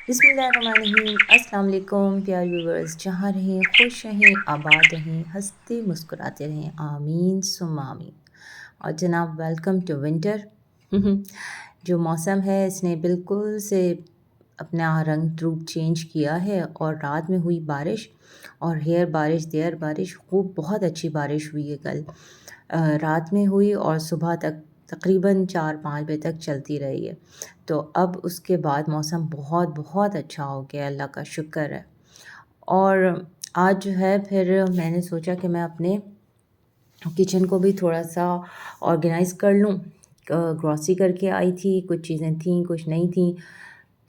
बिस्मिल्लाहिर्रहमानिर्रहीम अस्सलाम वालेकुम प्यारे व्यूवर्स, जहाँ रहें खुश रहें, आबाद रहें, हंसते मुस्कुराते रहें, आमीन सुम्मा आमीन। और जनाब वेलकम टू विंटर। जो मौसम है इसने बिल्कुल से अपना रंग रूप चेंज किया है। और रात में हुई बारिश, और हेयर बारिश देयर बारिश, खूब बहुत अच्छी बारिश हुई है कल। रात में हुई और सुबह तक तकरीबन 4-5 बजे तक चलती रही है। तो अब उसके बाद मौसम बहुत बहुत अच्छा हो गया, अल्लाह का शुक्र है। और आज जो है फिर मैंने सोचा कि मैं अपने किचन को भी थोड़ा-सा ऑर्गेनाइज़ कर लूँ। ग्रॉसरी करके आई थी, कुछ चीज़ें थीं, कुछ नहीं थीं।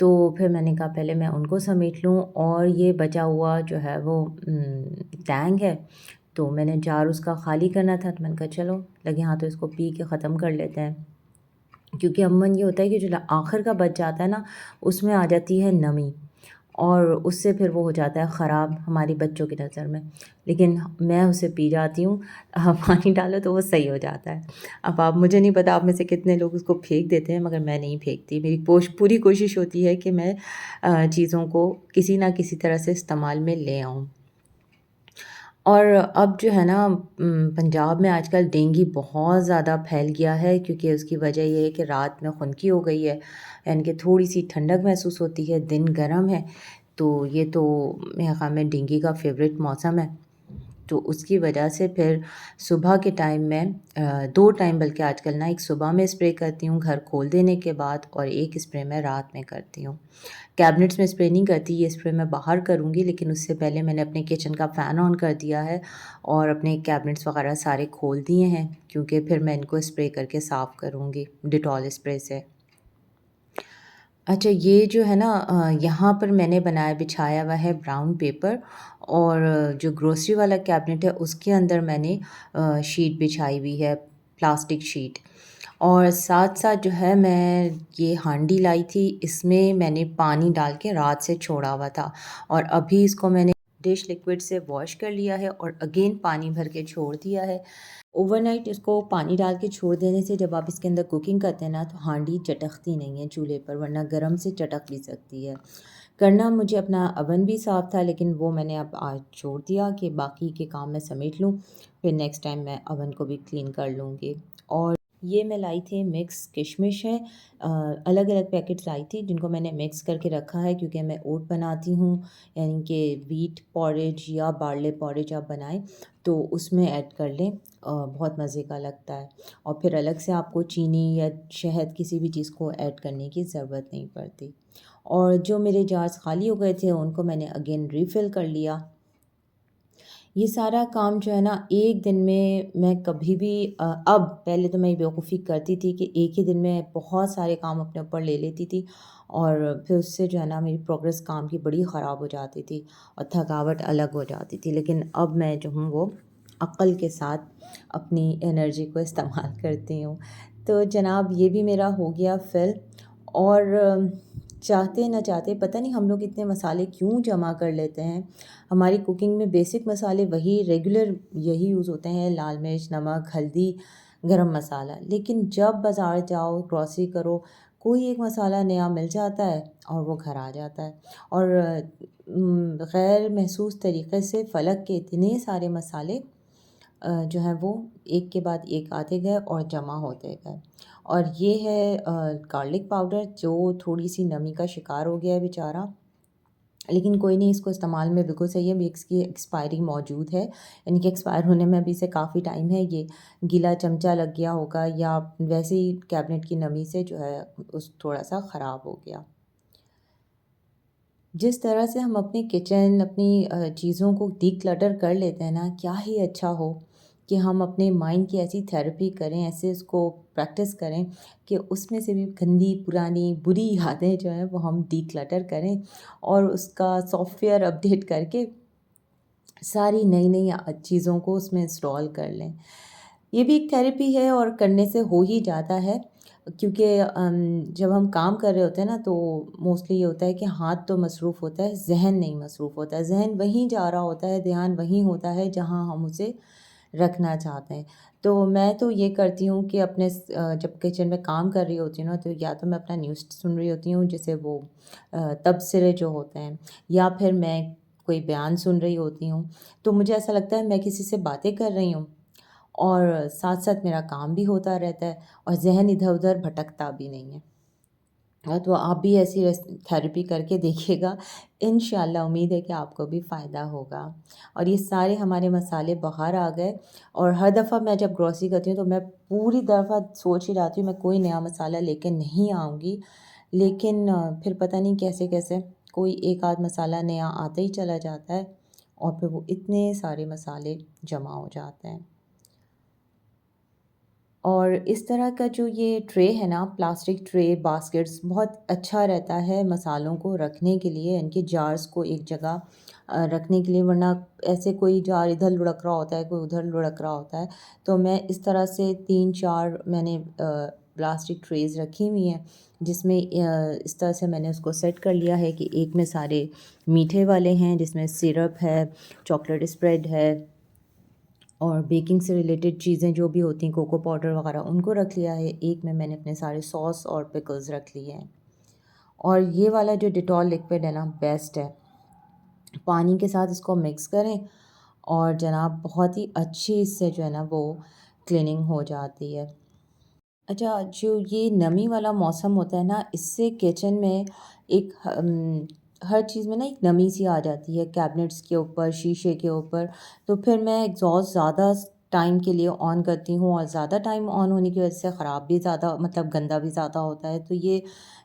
तो फिर मैंने कहा पहले मैं उनको समेट लूँ, और ये बचा हुआ जो है वो टैंक है, तो मैंने जार उसका ख़ाली करना था, तो मैंने कहा चलो लगे हाथों इसको पी के ख़त्म कर लेते हैं। क्योंकि अमूमन ये होता है कि जो आखिर का बच जाता है ना, उसमें आ जाती है नमी, और उससे फिर वो हो जाता है ख़राब हमारी बच्चों की नज़र में। लेकिन मैं उसे पी जाती हूँ। पानी डालो तो वो सही हो जाता है। अब आप, मुझे नहीं पता आप में से कितने लोग उसको फेंक देते हैं, मगर मैं नहीं फेंकती। मेरी पूरी कोशिश होती है कि मैं चीज़ों को किसी ना किसी तरह से इस्तेमाल में ले आऊँ। और अब जो है ना, पंजाब में आजकल डेंगू बहुत ज़्यादा फैल गया है, क्योंकि उसकी वजह ये है कि रात में खुनकी हो गई है, यानी कि थोड़ी-सी ठंडक महसूस होती है, दिन गर्म है। तो ये तो मेरे ख़्याल में डेंगू का फ़ेवरेट मौसम है। तो उसकी वजह से फिर सुबह के टाइम में 2 टाइम बल्कि आजकल ना, एक सुबह में स्प्रे करती हूँ घर खोल देने के बाद, और एक स्प्रे मैं रात में करती हूँ। कैबिनेट्स में स्प्रे नहीं करती, ये स्प्रे मैं बाहर करूँगी, लेकिन उससे पहले मैंने अपने किचन का फ़ैन ऑन कर दिया है और अपने कैबिनेट्स वग़ैरह सारे खोल दिए हैं, क्योंकि फिर मैं इनको स्प्रे करके साफ़ करूँगी डिटॉल स्प्रे से। अच्छा, ये जो है ना, यहाँ पर मैंने बिछाया हुआ है ब्राउन पेपर, और जो ग्रोसरी वाला कैबिनेट है उसके अंदर मैंने शीट बिछाई हुई है, प्लास्टिक शीट। और साथ-साथ जो है, मैं ये हांडी लाई थी, इसमें मैंने पानी डाल के रात से छोड़ा हुआ था, और अभी इसको मैंने डिश लिक्विड से वॉश कर लिया है और अगेन पानी भर के छोड़ दिया है। ओवरनाइट इसको पानी डाल के छोड़ देने से जब आप इसके अंदर कुकिंग करते हैं ना, तो हांडी चटकती नहीं है चूल्हे पर, वरना गरम से चटक भी सकती है। करना मुझे अपना अवन भी साफ़ था, लेकिन वो मैंने अब आज छोड़ दिया कि बाकी के काम मैं समेट लूँ, फिर नेक्स्ट टाइम मैं अवन को भी क्लीन कर लूँगी। और ये मैं लाई थी मिक्स किशमिश है, अलग-अलग पैकेट्स लाई थी जिनको मैंने मिक्स करके रखा है, क्योंकि मैं ओट बनाती हूँ, यानी कि व्हीट पॉरेज या बार्ले पॉरेज आप बनाएँ तो उसमें ऐड कर लें, बहुत मज़े का लगता है। और फिर अलग से आपको चीनी या शहद किसी भी चीज़ को ऐड करने की ज़रूरत नहीं पड़ती। और जो मेरे जार्स खाली हो गए थे उनको मैंने अगेन रीफ़िल कर लिया। ये सारा काम जो है ना, एक दिन में मैं कभी भी अब, पहले तो मैं ये बेवकूफ़ी करती थी कि एक ही दिन में बहुत सारे काम अपने ऊपर ले लेती थी, और फिर उससे जो है ना, मेरी प्रोग्रेस काम की बड़ी ख़राब हो जाती थी और थकावट अलग हो जाती थी। लेकिन अब मैं जो हूँ वो अक्ल के साथ अपनी एनर्जी को इस्तेमाल करती हूँ। तो जनाब ये भी मेरा हो गया फिल। और चाहते ना चाहते, पता नहीं हम लोग इतने मसाले क्यों जमा कर लेते हैं। हमारी कुकिंग में बेसिक मसाले वही रेगुलर यही यूज़ होते हैं, लाल मिर्च, नमक, हल्दी, गरम मसाला। लेकिन जब बाज़ार जाओ, ग्रॉसरी करो, कोई एक मसाला नया मिल जाता है और वो घर आ जाता है। और गैर महसूस तरीक़े से फ़लक के इतने सारे मसाले जो हैं वो एक के बाद एक आते गए और जमा होते गए। और ये है गार्लिक पाउडर, जो थोड़ी-सी नमी का शिकार हो गया है बेचारा। लेकिन कोई नहीं, इसको इस्तेमाल में बिल्कुल सही है। अभी इसकी एक्सपायरी मौजूद है, यानी कि एक्सपायर होने में अभी से काफ़ी टाइम है। ये गीला चमचा लग गया होगा, या वैसे ही कैबिनेट की नमी से जो है उस थोड़ा-सा ख़राब हो गया। जिस तरह से हम अपनी किचन, अपनी चीज़ों को डिक्लटर कर लेते हैं ना, क्या ही अच्छा हो कि हम अपने माइंड की ऐसी थेरेपी करें, ऐसे उसको प्रैक्टिस करें कि उसमें से भी गंदी, पुरानी, बुरी यादें जो हैं वो हम डिक्लटर करें, और उसका सॉफ्टवेयर अपडेट करके सारी नई-नई चीज़ों को उसमें इंस्टॉल कर लें। ये भी एक थेरेपी है, और करने से हो ही जाता है, क्योंकि जब हम काम कर रहे होते हैं ना, तो मोस्टली ये होता है कि हाथ तो मसरूफ़ होता है, ज़हन नहीं मसरूफ़ होता है। ज़हन वहीं जा रहा होता है, ध्यान वहीं होता है जहाँ हम उसे रखना चाहते हैं। तो मैं तो ये करती हूँ कि अपने जब किचन में काम कर रही होती हूँ ना, तो या तो मैं अपना न्यूज़ सुन रही होती हूँ, जैसे वो तबसरे जो होते हैं, या फिर मैं कोई बयान सुन रही होती हूँ। तो मुझे ऐसा लगता है मैं किसी से बातें कर रही हूँ और साथ-साथ मेरा काम भी होता रहता है और ज़हन इधर-उधर भटकता भी नहीं है। हाँ, तो आप भी ऐसी थेरेपी करके देखिएगा। इंशाल्लाह उम्मीद है कि आपको भी फ़ायदा होगा। और ये सारे हमारे मसाले बाहर आ गए, और हर दफ़ा मैं जब ग्रोसरी करती हूँ तो मैं पूरी दफ़ा सोच ही जाती हूँ मैं कोई नया मसाला लेके नहीं आऊँगी। लेकिन फिर पता नहीं कैसे-कैसे कोई एक आध मसाला नया आता ही चला जाता है, और फिर वो इतने सारे मसाले जमा हो जाते हैं। और इस तरह का जो ये ट्रे है ना, प्लास्टिक ट्रे, बास्केट्स, बहुत अच्छा रहता है मसालों को रखने के लिए, इनके जार्स को एक जगह रखने के लिए, वरना ऐसे कोई जार इधर लुढ़क रहा होता है, कोई उधर लुढ़क रहा होता है। तो मैं इस तरह से 3-4 मैंने प्लास्टिक ट्रेज़ रखी हुई हैं, जिसमें इस तरह से मैंने उसको सेट कर लिया है कि एक में सारे मीठे वाले हैं, जिसमें सिरप है, चॉकलेट स्प्रेड है, और बेकिंग से रिलेटेड चीज़ें जो भी होती हैं, कोको पाउडर वगैरह, उनको रख लिया है। एक में मैंने अपने सारे सॉस और पिकल्स रख लिए हैं। और ये वाला जो डिटॉल लिक्विड है ना, बेस्ट है। पानी के साथ इसको मिक्स करें और जनाब बहुत ही अच्छी इससे जो है ना वो क्लीनिंग हो जाती है। अच्छा, जो ये नमी वाला मौसम होता है ना, इससे किचन में एक हर चीज़ में ना एक नमी सी आ जाती है, कैबिनेट्स के ऊपर, शीशे के ऊपर। तो फिर मैं एग्ज़ॉस्ट ज़्यादा टाइम के लिए ऑन करती हूँ, और ज़्यादा टाइम ऑन होने की वजह से ख़राब भी ज़्यादा, मतलब गंदा भी ज़्यादा होता है। तो ये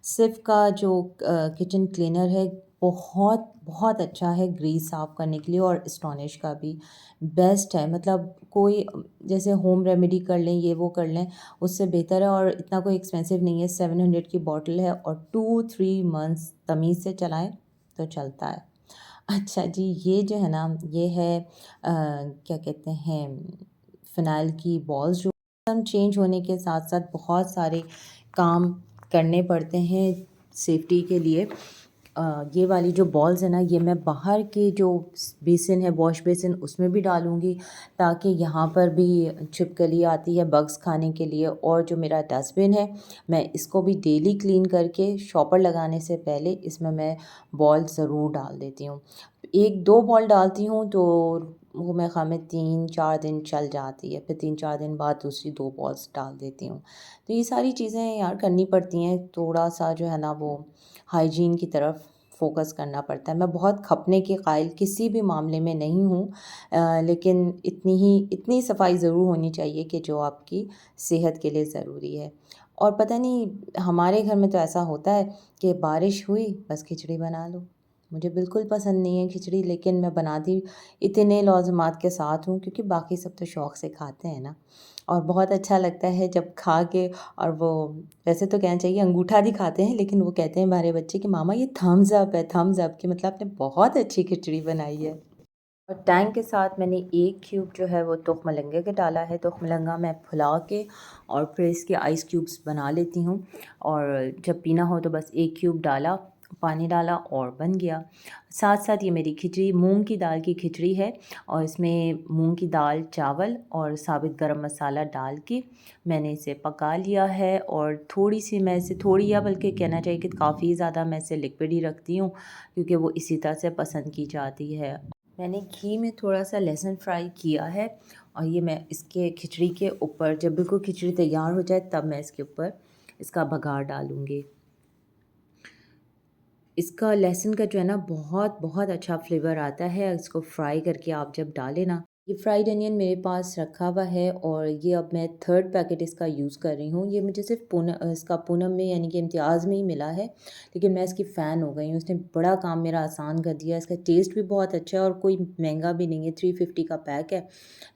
सिर्फ़ का जो किचन क्लीनर है, बहुत बहुत अच्छा है ग्रीस साफ़ करने के लिए, और एस्टोनिश का भी बेस्ट है। मतलब कोई जैसे होम रेमेडी कर लें, ये वो कर लें, उससे बेहतर है, और इतना कोई एक्सपेंसिव नहीं है। 700 की बॉटल है, और 2-3 मंथ्स तमीज़ से चलाएँ तो चलता है। अच्छा जी, ये जो है ना, ये है क्या कहते हैं, फ़िनाइल की बॉल्स, जो मौसम चेंज होने के साथ-साथ बहुत सारे काम करने पड़ते हैं सेफ्टी के लिए। ये वाली जो बॉल्स है ना, ये मैं बाहर के जो बेसिन है, वॉश बेसिन, उसमें भी डालूँगी, ताकि यहाँ पर भी छिपकली आती है बग्स खाने के लिए। और जो मेरा डस्टबिन है, मैं इसको भी डेली क्लीन करके शॉपर लगाने से पहले इसमें मैं बॉल ज़रूर डाल देती हूँ। 1-2 बॉल डालती हूँ तो वो मेरे ख़्याल में 3-4 दिन चल जाती है, फिर 3-4 दिन बाद दूसरी 2 बॉल्स डाल देती हूँ। तो ये सारी चीज़ें यार करनी पड़ती हैं, थोड़ा-सा जो है ना वो हाइजीन की तरफ फ़ोकस करना पड़ता है। मैं बहुत खपने के कायल किसी भी मामले में नहीं हूँ, लेकिन इतनी सफाई ज़रूर होनी चाहिए कि जो आपकी सेहत के लिए ज़रूरी है। और पता नहीं, हमारे घर में तो ऐसा होता है कि बारिश हुई, बस खिचड़ी बना लो। मुझे बिल्कुल पसंद नहीं है खिचड़ी, लेकिन मैं बनाती इतने लौज़मात के साथ हूँ, क्योंकि बाकी सब तो शौक़ से खाते हैं ना। और बहुत अच्छा लगता है जब खा के, और वो, वैसे तो कहना चाहिए अंगूठा दिखाते हैं, लेकिन वो कहते हैं हमारे बच्चे कि मामा ये थम्स अप है, थम्स अप, कि मतलब आपने बहुत अच्छी खिचड़ी बनाई है। और टैंग के साथ मैंने 1 क्यूब जो है वो तुख का डाला है। तुख मैं फुला के और फिर इसके आइस क्यूब्स बना लेती हूँ, और जब पीना हो तो बस 1 क्यूब डाला, पानी डाला और बन गया। साथ-साथ ये मेरी खिचड़ी मूँग की दाल की खिचड़ी है, और इसमें मूँग की दाल, चावल और साबित गरम मसाला डाल के मैंने इसे पका लिया है। और थोड़ी-सी मैं इसे, थोड़ी या बल्कि कहना चाहिए कि काफ़ी ज़्यादा मैं इसे लिक्विड ही रखती हूँ, क्योंकि वो इसी तरह से पसंद की जाती है। मैंने घी में थोड़ा-सा लहसुन फ्राई किया है, और ये मैं इसके खिचड़ी के ऊपर, जब बिल्कुल खिचड़ी तैयार हो जाए तब मैं इसके ऊपर इसका बघार डालूँगी। इसका लहसुन का जो है ना बहुत बहुत अच्छा फ्लेवर आता है, इसको फ्राई करके आप जब डालें ना। ये फ्राइड अनियन मेरे पास रखा हुआ है, और ये अब मैं 3rd पैकेट इसका यूज़ कर रही हूँ। ये मुझे सिर्फ इसका पूनम में, यानी कि इम्तियाज़ में ही मिला है, लेकिन मैं इसकी फ़ैन हो गई हूँ। इसने बड़ा काम मेरा आसान कर दिया। इसका टेस्ट भी बहुत अच्छा है, और कोई महंगा भी नहीं है, 350 का पैक है।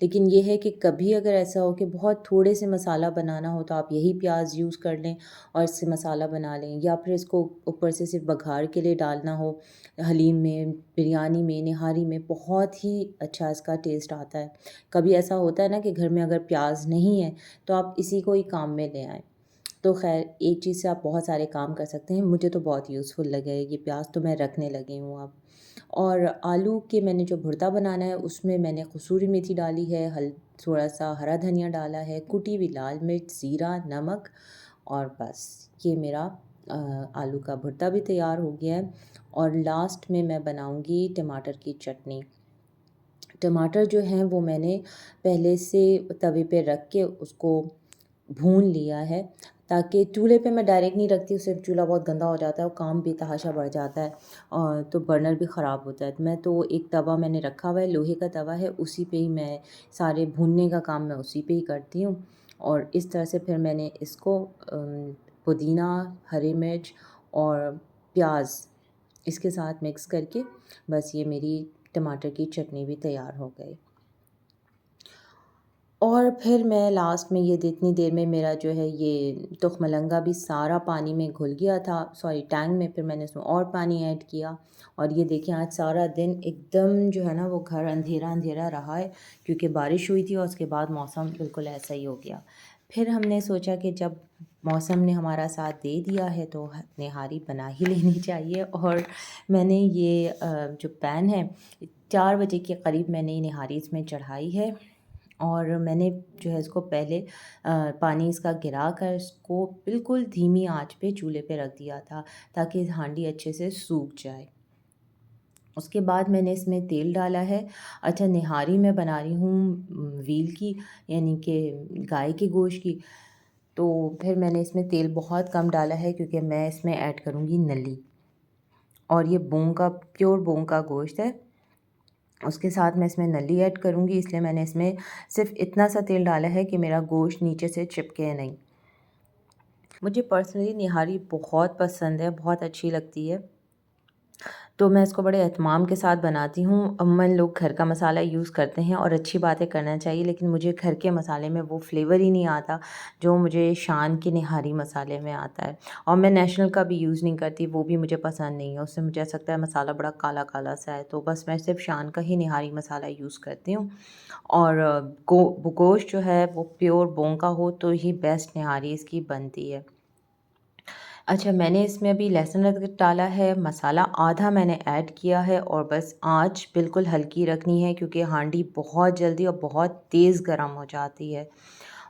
लेकिन ये है कि कभी अगर ऐसा हो कि बहुत थोड़े से मसाला बनाना हो, तो आप यही प्याज यूज़ कर लें और इससे मसाला बना लें, या फिर इसको ऊपर से सिर्फ बघार के लिए डालना हो, हलीम में, बिरयानी में, निहारी में, बहुत ही अच्छा इसका टेस्ट आता है। कभी ऐसा होता है ना कि घर में अगर प्याज नहीं है, तो आप इसी को ही काम में ले आएँ। तो ख़ैर, एक चीज़ से आप बहुत सारे काम कर सकते हैं। मुझे तो बहुत यूज़फुल लगा है ये प्याज, तो मैं रखने लगी हूँ अब। और आलू के मैंने जो भुर्ता बनाना है उसमें मैंने कसूरी मेथी डाली है, थोड़ा सा हरा धनिया डाला है, कुटी हुई लाल मिर्च, ज़ीरा, नमक, और बस ये मेरा आलू का भुर्ता भी तैयार हो गया है। और लास्ट में मैं बनाऊंगी टमाटर की चटनी। टमाटर जो हैं वो मैंने पहले से तवे पे रख के उसको भून लिया है, ताकि चूल्हे पे मैं डायरेक्ट नहीं रखती, उससे चूल्हा बहुत गंदा हो जाता है और काम बेतहाशा बढ़ जाता है और तो बर्नर भी ख़राब होता है। तो मैं तो एक तवा मैंने रखा हुआ है, लोहे का तवा है, उसी पे ही मैं सारे भूनने का काम मैं उसी पे ही करती हूँ। और इस तरह से फिर मैंने इसको पुदीना, हरी मिर्च और प्याज इसके साथ मिक्स करके बस ये मेरी टमाटर की चटनी भी तैयार हो गई। और फिर मैं लास्ट में ये इतनी देर में मेरा जो है ये तुखमलंगा भी सारा पानी में घुल गया था, सॉरी टैंक में, फिर मैंने उसमें और पानी ऐड किया। और ये देखिए आज सारा दिन एकदम जो है ना वो घर अंधेरा अंधेरा रहा है, क्योंकि बारिश हुई थी और उसके बाद मौसम बिल्कुल ऐसा ही हो गया। फिर हमने सोचा कि जब मौसम ने हमारा साथ दे दिया है तो निहारी बना ही लेनी चाहिए। और मैंने ये जो पैन है 4 बजे के करीब मैंने ये निहारी इसमें चढ़ाई है। और मैंने जो है इसको पहले पानी इसका गिरा कर इसको बिल्कुल धीमी आंच पे चूल्हे पे रख दिया था, ताकि हांडी अच्छे से सूख जाए। उसके बाद मैंने इसमें तेल डाला है। अच्छा, निहारी मैं बना रही हूँ व्हील की, यानी कि गाय के गोश्त की। तो फिर मैंने इसमें तेल बहुत कम डाला है, क्योंकि मैं इसमें ऐड करूँगी नली, और ये बूंग का प्योर बूंग का गोश्त है। उसके साथ मैं इसमें नली ऐड करूँगी, इसलिए मैंने इसमें सिर्फ इतना सा तेल डाला है कि मेरा गोश्त नीचे से चिपके नहीं। मुझे पर्सनली निहारी बहुत पसंद है, बहुत अच्छी लगती है, तो मैं इसको बड़े एहतमाम के साथ बनाती हूँ। अमूमन लोग घर का मसाला यूज़ करते हैं और अच्छी बातें करना चाहिए, लेकिन मुझे घर के मसाले में वो फ्लेवर ही नहीं आता जो मुझे शान के निहारी मसाले में आता है। और मैं नेशनल का भी यूज़ नहीं करती, वो भी मुझे पसंद नहीं है, उससे मुझे ऐसा लगता है मसाला बड़ा काला काला सा है। तो बस मैं सिर्फ शान का ही निहारी मसाला यूज़ करती हूँ। और गोश्त जो है वो प्योर बोंग का हो तो ही बेस्ट निहारी इसकी बनती है। अच्छा, मैंने इसमें अभी लहसुन अदरक डाला है, मसाला आधा मैंने ऐड किया है, और बस आँच बिल्कुल हल्की रखनी है, क्योंकि हांडी बहुत जल्दी और बहुत तेज़ गरम हो जाती है।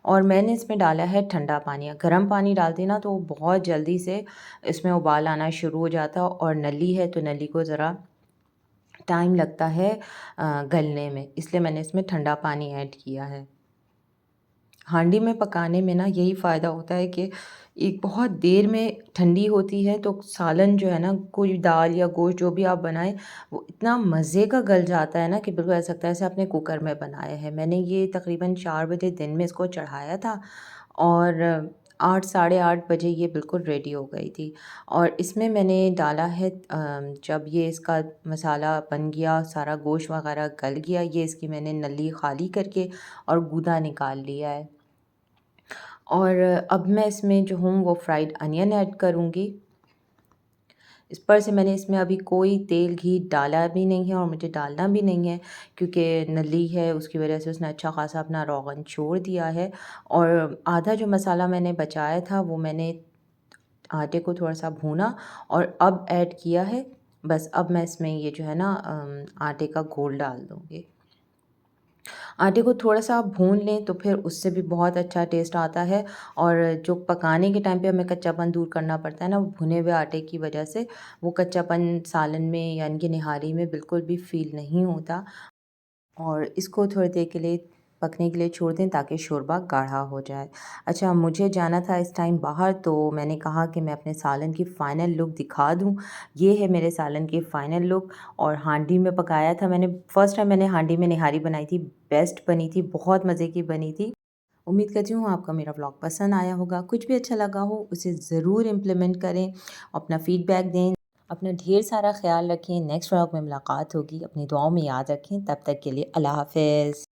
और मैंने इसमें डाला है ठंडा पानी। गर्म पानी डालते ना तो बहुत जल्दी से इसमें उबाल आना शुरू हो जाता है, और नली है तो नली को ज़रा टाइम लगता है गलने में, इसलिए मैंने इसमें ठंडा पानी ऐड किया है। हांडी में पकाने में ना यही फ़ायदा होता है कि एक बहुत देर में ठंडी होती है, तो सालन जो है ना, कोई दाल या गोश्त जो भी आप बनाएं, वो इतना मज़े का गल जाता है ना कि बिल्कुल ऐसा लगता है जैसे आपने कुकर में बनाया है। मैंने ये तकरीबन 4 बजे दिन में इसको चढ़ाया था, और 8 साढ़े 8 बजे ये बिल्कुल रेडी हो गई थी। और इसमें मैंने डाला है जब ये इसका मसाला बन गया, सारा गोश्त वगैरह गल गया, ये इसकी मैंने नली खाली करके और गूदा निकाल लिया है। और अब मैं इसमें जो हूँ वो फ्राइड अनियन ऐड करूँगी। इस पर से मैंने इसमें अभी कोई तेल घी डाला भी नहीं है और मुझे डालना भी नहीं है, क्योंकि नली है उसकी वजह से उसने अच्छा खासा अपना रोगन छोड़ दिया है। और आधा जो मसाला मैंने बचाया था वो मैंने आटे को थोड़ा सा भूना और अब ऐड किया है। बस अब मैं इसमें ये जो है ना आटे का घोल डाल दूँगी। आटे को थोड़ा-सा आप भून लें तो फिर उससे भी बहुत अच्छा टेस्ट आता है, और जो पकाने के टाइम पे हमें कच्चापन दूर करना पड़ता है ना, वो भुने हुए आटे की वजह से वो कच्चापन सालन में यानी कि निहारी में बिल्कुल भी फ़ील नहीं होता। और इसको थोड़ी देर के लिए पकने के लिए छोड़ दें, ताकि शोरबा गाढ़ा हो जाए। अच्छा, मुझे जाना था इस टाइम बाहर, तो मैंने कहा कि मैं अपने सालन की फ़ाइनल लुक दिखा दूँ। ये है मेरे सालन की फ़ाइनल लुक, और हांडी में पकाया था मैंने, फर्स्ट टाइम मैंने हांडी में निहारी बनाई थी, बेस्ट बनी थी, बहुत मज़े की बनी थी। उम्मीद करती हूँ आपका मेरा व्लॉग पसंद आया होगा। कुछ भी अच्छा लगा हो उसे ज़रूर इम्प्लीमेंट करें, अपना फ़ीडबैक दें। अपना ढेर सारा ख़्याल रखें। नेक्स्ट व्लॉग में मुलाकात होगी। अपनी दुआओं में याद रखें। तब तक के लिए अल्लाह हाफ़िज़।